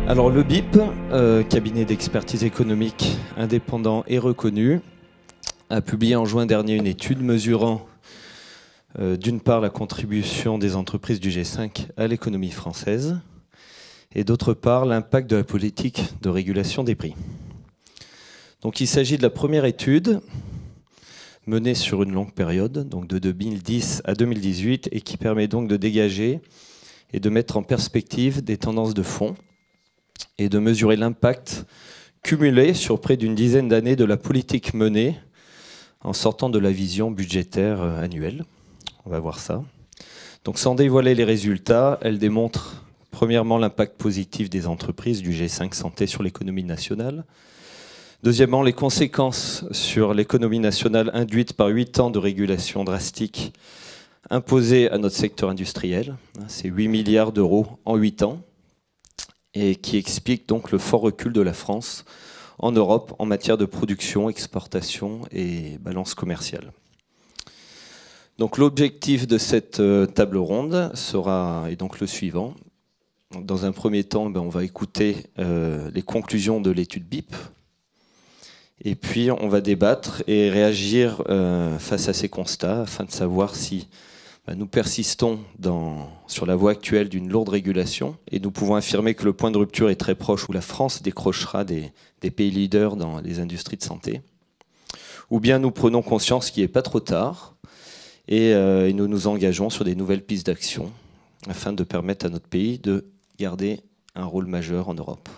Alors le BIP, cabinet d'expertise économique indépendant et reconnu, a publié en juin dernier une étude mesurant d'une part la contribution des entreprises du G5 à l'économie française et d'autre part l'impact de la politique de régulation des prix. Donc il s'agit de la première étude menée sur une longue période, donc de 2010 à 2018, et qui permet donc de dégager et de mettre en perspective des tendances de fond et de mesurer l'impact cumulé sur près d'une dizaine d'années de la politique menée en sortant de la vision budgétaire annuelle. On va voir ça. Donc sans dévoiler les résultats, elle démontre premièrement l'impact positif des entreprises du G5 Santé sur l'économie nationale. Deuxièmement, les conséquences sur l'économie nationale induites par 8 ans de régulation drastique imposée à notre secteur industriel. C'est 8 milliards d'euros en 8 ans et qui explique donc le fort recul de la France en Europe en matière de production, exportation et balance commerciale. Donc l'objectif de cette table ronde est donc le suivant. Dans un premier temps, on va écouter les conclusions de l'étude BIP. Et puis on va débattre et réagir face à ces constats afin de savoir si nous persistons sur la voie actuelle d'une lourde régulation et nous pouvons affirmer que le point de rupture est très proche où la France décrochera des pays leaders dans les industries de santé. Ou bien nous prenons conscience qu'il n'est pas trop tard et nous nous engageons sur des nouvelles pistes d'action afin de permettre à notre pays de garder un rôle majeur en Europe.